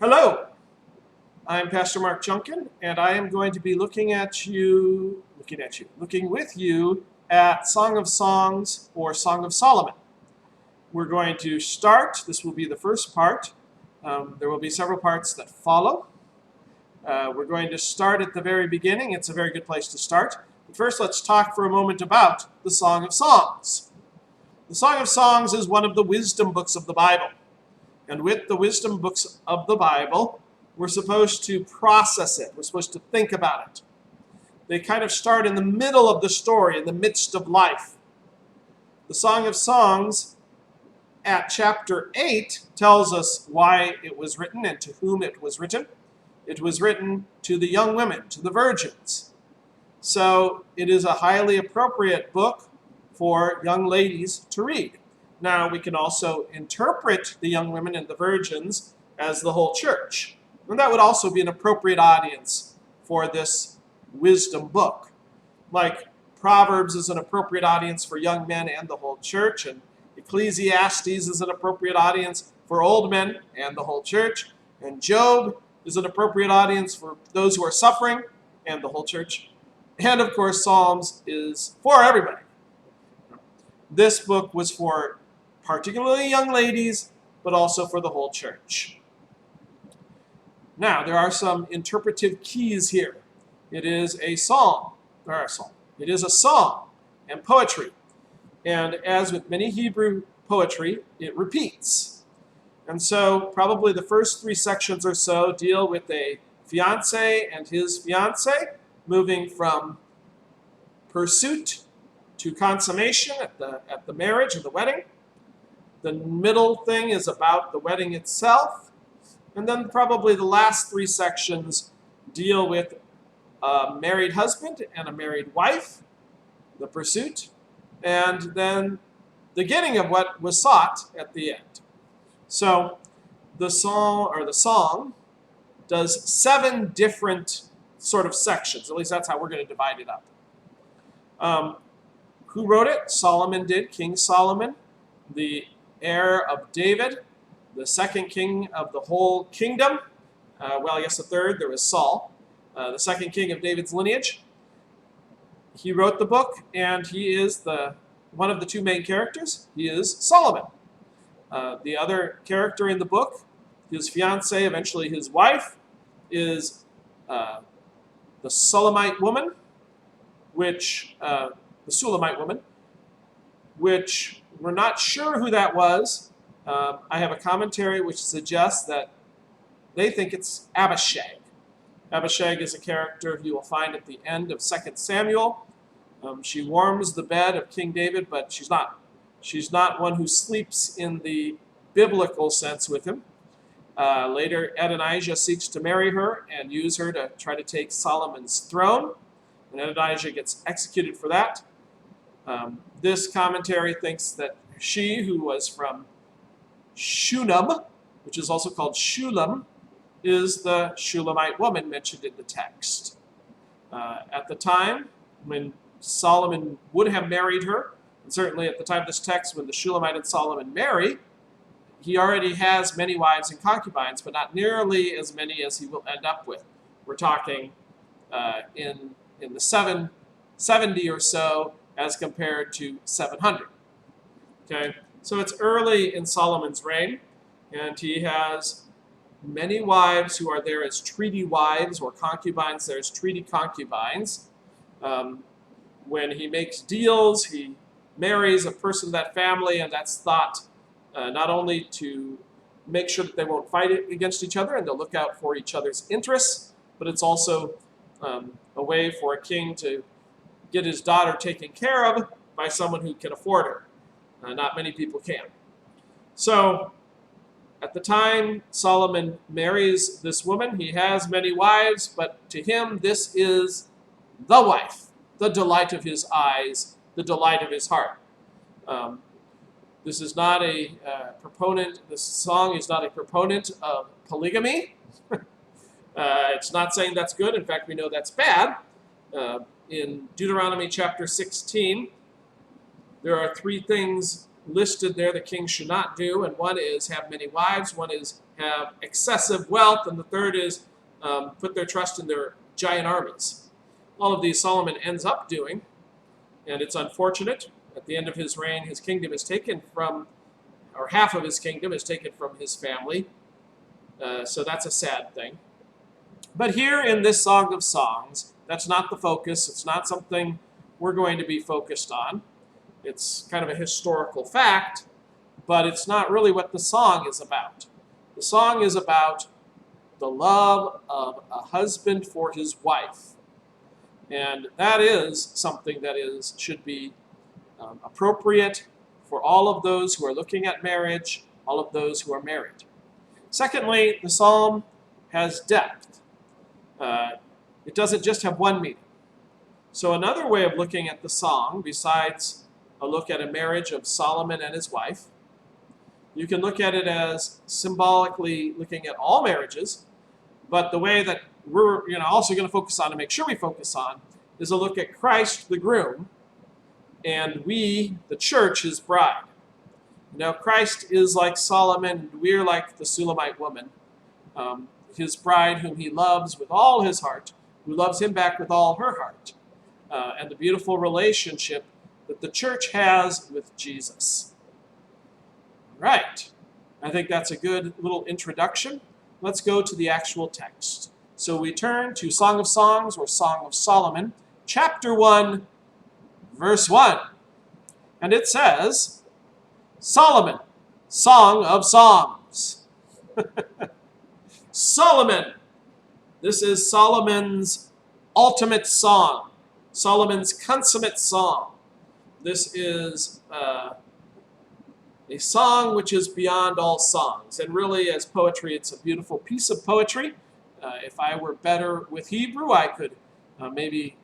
Hello, I'm Pastor Mark Junkin, and I am going to be looking with you at Song of Songs or Song of Solomon. We're going to start, this will be the first part. There will be several parts that follow. We're going to start at the very beginning. It's a very good place to start. But first, let's talk for a moment about the Song of Songs. The Song of Songs is one of the wisdom books of the Bible. And with the wisdom books of the Bible, we're supposed to process it. We're supposed to think about it. They kind of start in the middle of the story, in the midst of life. The Song of Songs at chapter 8 tells us why it was written and to whom it was written. It was written to the young women, to the virgins. So it is a highly appropriate book for young ladies to read. Now, we can also interpret the young women and the virgins as the whole church. And that would also be an appropriate audience for this wisdom book. Like Proverbs is an appropriate audience for young men and the whole church, and Ecclesiastes is an appropriate audience for old men and the whole church, and Job is an appropriate audience for those who are suffering and the whole church. And of course, Psalms is for everybody. This book was for particularly young ladies, but also for the whole church. Now, there are some interpretive keys here. It is a song, It is a song and poetry. And as with many Hebrew poetry, it repeats. And so probably the first 3 sections or so deal with a fiancé and his fiancée, moving from pursuit to consummation at the marriage and the wedding. The middle thing is about the wedding itself. And then probably the last 3 sections deal with a married husband and a married wife, the pursuit, and then the getting of what was sought at the end. So the song does 7 different sort of sections. At least that's how we're going to divide it up. Who wrote it? Solomon did, King Solomon, the heir of David, the second king of the whole kingdom. I guess the third, there was Saul, the second king of David's lineage. He wrote the book, and he is one of the 2 main characters. He is Solomon. The other character in the book, his fiancée, eventually his wife, is the Sulamite woman, which we're not sure who that was. I have a commentary which suggests that they think it's Abishag. Abishag is a character you will find at the end of 2 Samuel. She warms the bed of King David, but she's not one who sleeps in the biblical sense with him. Later, Adonijah seeks to marry her and use her to try to take Solomon's throne, and Adonijah gets executed for that. This commentary thinks that she, who was from Shunem, which is also called Shulam, is the Shulamite woman mentioned in the text. At the time when Solomon would have married her, and certainly at the time of this text when the Shulamite and Solomon marry, he already has many wives and concubines, but not nearly as many as he will end up with. We're talking in the 770 or so as compared to 700. Okay, so it's early in Solomon's reign, and he has many wives who are there as treaty wives or concubines. There's treaty concubines. When he makes deals, he marries a person of that family, and that's thought not only to make sure that they won't fight against each other and they'll look out for each other's interests, but it's also a way for a king to get his daughter taken care of by someone who can afford her. Not many people can. So at the time Solomon marries this woman, he has many wives, but to him this is the wife, the delight of his eyes, the delight of his heart. This is not a proponent, this song is not a proponent of polygamy. It's not saying that's good. In fact, we know that's bad. In Deuteronomy chapter 16, there are 3 things listed there the king should not do, and one is have many wives, one is have excessive wealth, and the third is put their trust in their giant armies. All of these Solomon ends up doing, and it's unfortunate. At the end of his reign, his kingdom is taken from, or half of his kingdom is taken from his family. So that's a sad thing. But here in this Song of Songs, that's not the focus. It's not something we're going to be focused on. It's kind of a historical fact, but it's not really what the song is about. The song is about the love of a husband for his wife. And that is something that should be appropriate for all of those who are looking at marriage, all of those who are married. Secondly, the psalm has depth. It doesn't just have one meaning. So another way of looking at the song, besides a look at a marriage of Solomon and his wife, you can look at it as symbolically looking at all marriages, but the way that we're also going to focus on and make sure we focus on is a look at Christ, the groom, and we, the church, his bride. Now, Christ is like Solomon, and we're like the Shulamite woman, his bride whom he loves with all his heart, who loves him back with all her heart, and the beautiful relationship that the church has with Jesus. Right. I think that's a good little introduction. Let's go to the actual text. So we turn to Song of Songs, or Song of Solomon, chapter 1, verse 1. And it says, Solomon, Song of Songs. Solomon. This is Solomon's ultimate song, Solomon's consummate song. This is a song which is beyond all songs. And really, as poetry, it's a beautiful piece of poetry. If I were better with Hebrew, I could maybe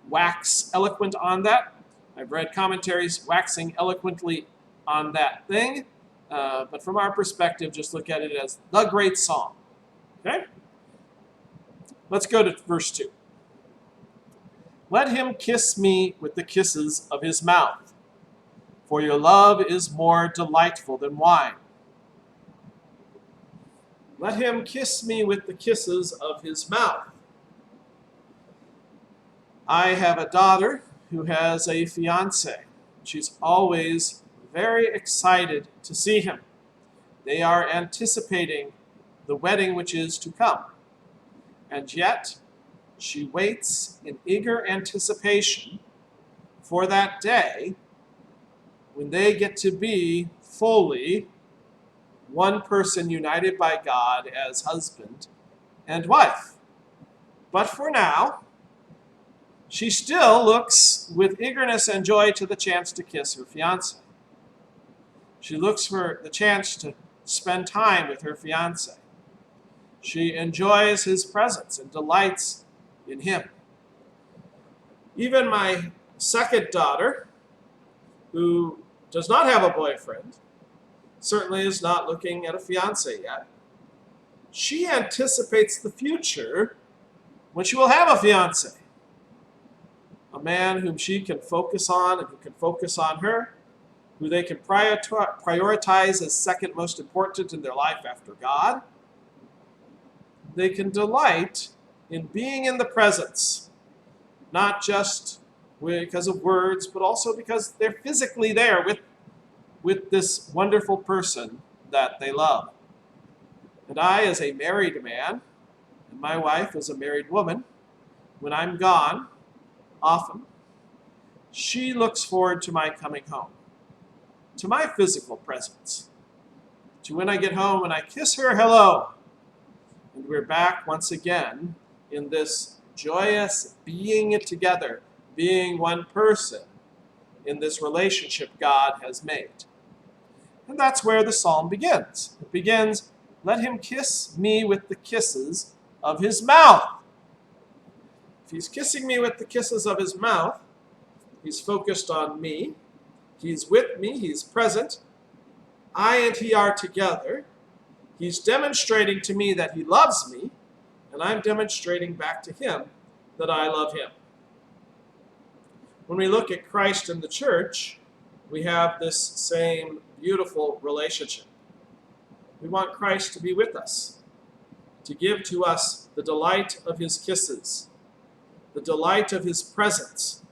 wax eloquent on that. I've read commentaries waxing eloquently on that thing. But from our perspective, just look at it as the great song. Okay? Let's go to verse 2. Let him kiss me with the kisses of his mouth, for your love is more delightful than wine. Let him kiss me with the kisses of his mouth. I have a daughter who has a fiancé. She's always very excited to see him. They are anticipating the wedding which is to come. And yet, she waits in eager anticipation for that day when they get to be fully one person united by God as husband and wife. But for now, she still looks with eagerness and joy to the chance to kiss her fiancé. She looks for the chance to spend time with her fiancé. She enjoys his presence and delights in him. Even my second daughter, who does not have a boyfriend, certainly is not looking at a fiancé yet. She anticipates the future when she will have a fiancé. A man whom she can focus on and who can focus on her, who they can prioritize as second most important in their life after God. They can delight in being in the presence, not just because of words, but also because they're physically there with this wonderful person that they love. And I, as a married man, and my wife as a married woman, when I'm gone, often, she looks forward to my coming home, to my physical presence, to when I get home and I kiss her hello, and we're back once again in this joyous being it together, being one person in this relationship God has made. And that's where the psalm begins. It begins, let him kiss me with the kisses of his mouth. If he's kissing me with the kisses of his mouth, he's focused on me, he's with me, he's present, I and he are together. He's demonstrating to me that he loves me, and I'm demonstrating back to him that I love him. When we look at Christ and the church, we have this same beautiful relationship. We want Christ to be with us, to give to us the delight of his kisses, the delight of his presence,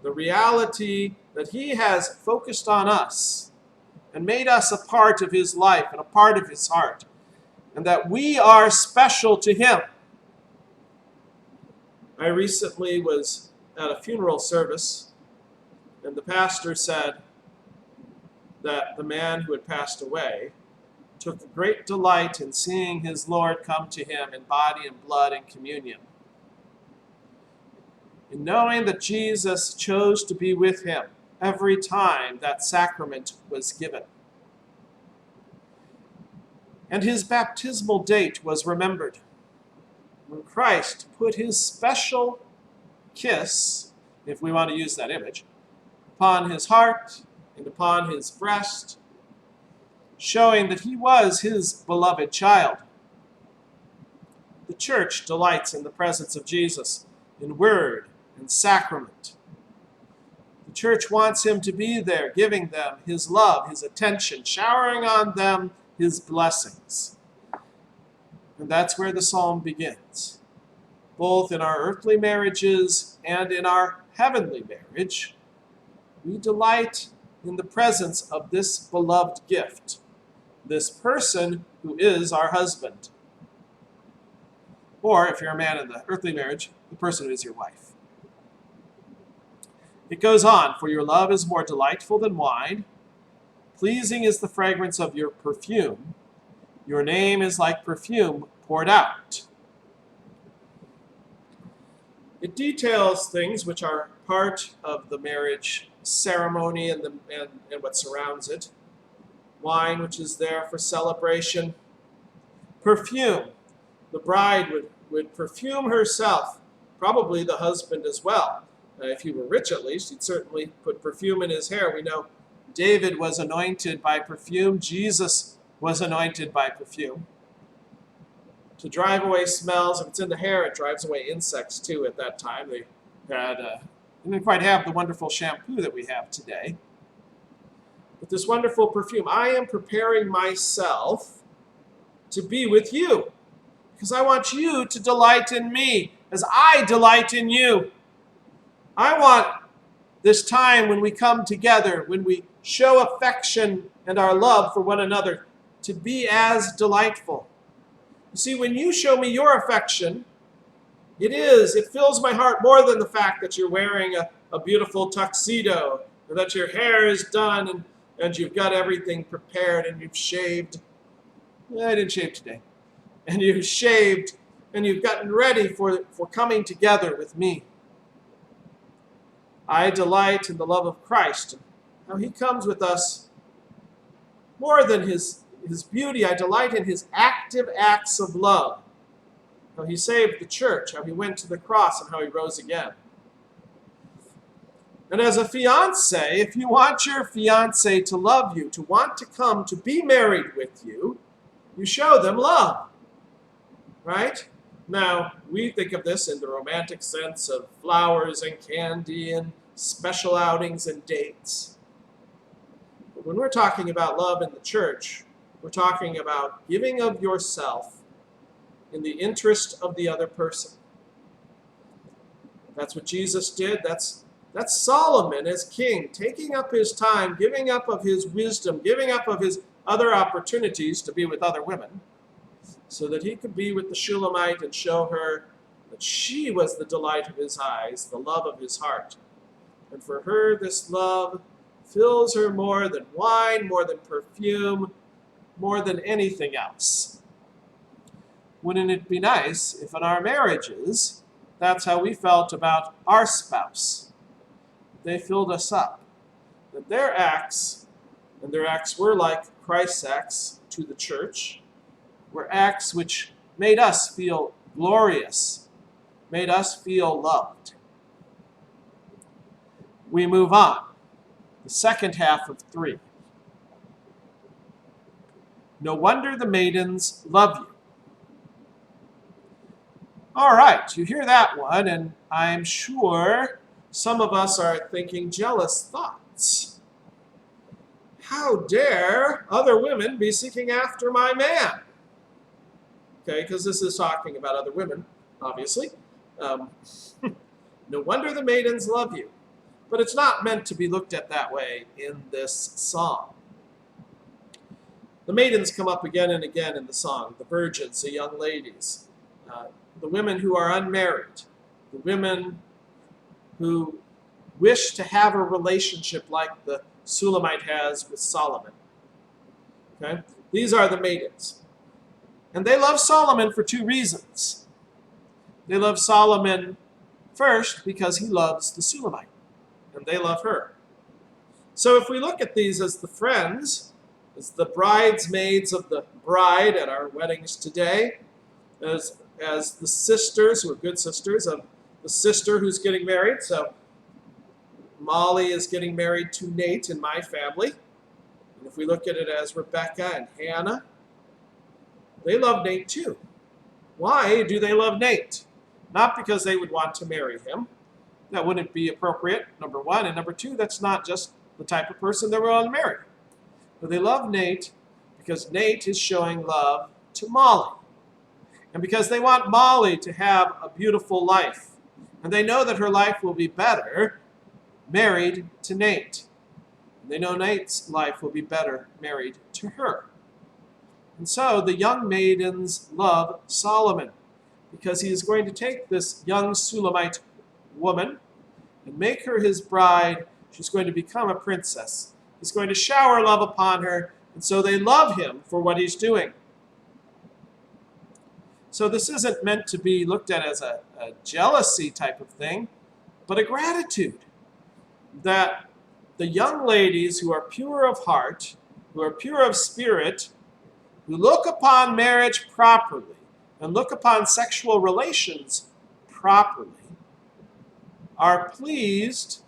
the reality that he has focused on us and made us a part of his life and a part of his heart, and that we are special to him. I recently was at a funeral service, and the pastor said that the man who had passed away took great delight in seeing his Lord come to him in body and blood and communion, in knowing that Jesus chose to be with him every time that sacrament was given. And his baptismal date was remembered, when Christ put his special kiss, if we want to use that image, upon his heart and upon his breast, showing that he was his beloved child. The church delights in the presence of Jesus in word and sacrament. The church wants him to be there, giving them his love, his attention, showering on them his blessings. And that's where the psalm begins. Both in our earthly marriages and in our heavenly marriage, we delight in the presence of this beloved gift, this person who is our husband. Or, if you're a man in the earthly marriage, the person who is your wife. It goes on, for your love is more delightful than wine. Pleasing is the fragrance of your perfume. Your name is like perfume poured out. It details things which are part of the marriage ceremony and what surrounds it. Wine, which is there for celebration. Perfume. The bride would perfume herself, probably the husband as well. If he were rich, at least, he'd certainly put perfume in his hair. We know David was anointed by perfume. Jesus was anointed by perfume. To drive away smells. If it's in the hair, it drives away insects, too, at that time. They didn't quite have the wonderful shampoo that we have today. But this wonderful perfume, I am preparing myself to be with you, because I want you to delight in me as I delight in you. I want this time when we come together, when we show affection and our love for one another, to be as delightful. You see, when you show me your affection, it fills my heart more than the fact that you're wearing a beautiful tuxedo, or that your hair is done and you've got everything prepared and you've shaved. I didn't shave today. And you've shaved and you've gotten ready for coming together with me. I delight in the love of Christ, and how he comes with us more than his beauty. I delight in his active acts of love, how he saved the church, how he went to the cross, and how he rose again. And as a fiancé, if you want your fiancé to love you, to want to come to be married with you, you show them love, right? Now, we think of this in the romantic sense of flowers and candy and special outings and dates. But when we're talking about love in the church, we're talking about giving of yourself in the interest of the other person. That's what Jesus did. That's Solomon as king, taking up his time, giving up of his wisdom, giving up of his other opportunities to be with other women, so that he could be with the Shulamite and show her that she was the delight of his eyes, the love of his heart. And for her, this love fills her more than wine, more than perfume, more than anything else. Wouldn't it be nice if in our marriages, that's how we felt about our spouse? They filled us up. That their acts, and their acts were like Christ's acts to the church, were acts which made us feel glorious, made us feel loved. We move on. The second half of 3. No wonder the maidens love you. All right, you hear that one, and I'm sure some of us are thinking jealous thoughts. how dare other women be seeking after my man? Okay, because this is talking about other women, obviously. No wonder the maidens love you. But it's not meant to be looked at that way in this song. The maidens come up again and again in the song. The virgins, the young ladies, the women who are unmarried, the women who wish to have a relationship like the Shulamite has with Solomon. Okay? These are the maidens. And they love Solomon for two reasons. They love Solomon first because he loves the Shulamite, and they love her. So if we look at these as the friends, as the bridesmaids of the bride at our weddings today, as the sisters, who are good sisters, of the sister who's getting married. So Molly is getting married to Nate in my family. And if we look at it as Rebecca and Hannah, they love Nate too. Why do they love Nate? Not because they would want to marry him. That wouldn't be appropriate, number one. And number two, that's not just the type of person they would want to marry. But they love Nate because Nate is showing love to Molly. And because they want Molly to have a beautiful life. And they know that her life will be better married to Nate. And they know Nate's life will be better married to her. And so the young maidens love Solomon because he is going to take this young Shulamite woman and make her his bride. She's going to become a princess. He's going to shower love upon her, and so they love him for what he's doing. So this isn't meant to be looked at as a jealousy type of thing, but a gratitude that the young ladies who are pure of heart, who are pure of spirit, who look upon marriage properly and look upon sexual relations properly, are pleased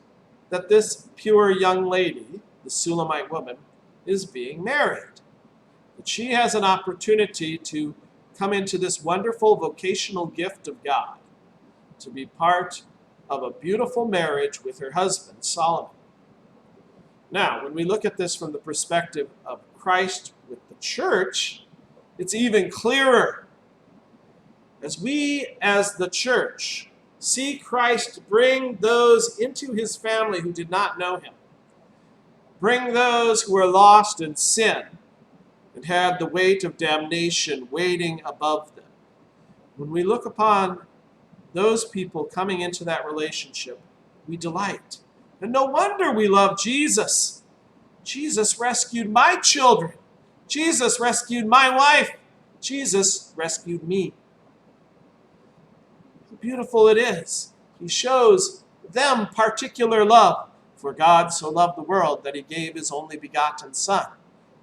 that this pure young lady, the Shulamite woman, is being married. That she has an opportunity to come into this wonderful vocational gift of God, to be part of a beautiful marriage with her husband, Solomon. Now, when we look at this from the perspective of Christ with the church, it's even clearer. As we, as the church, see Christ bring those into his family who did not know him, bring those who were lost in sin and had the weight of damnation waiting above them. When we look upon those people coming into that relationship, we delight. And no wonder we love Jesus. Jesus rescued my children. Jesus rescued my wife. Jesus rescued me. How beautiful it is. He shows them particular love. For God so loved the world that he gave his only begotten Son.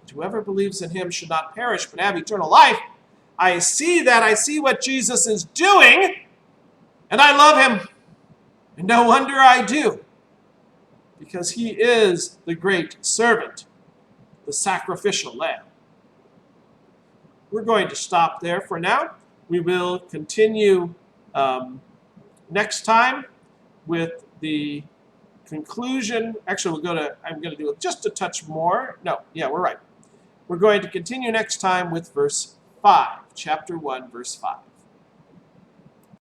That whoever believes in him should not perish but have eternal life. I see that. I see what Jesus is doing. And I love him. And no wonder I do. Because he is the great servant, the sacrificial lamb. We're going to stop there for now. We will continue next time with the conclusion. Actually, I'm going to do just a touch more. No, yeah, we're right. We're going to continue next time with verse 5, chapter 1, verse 5.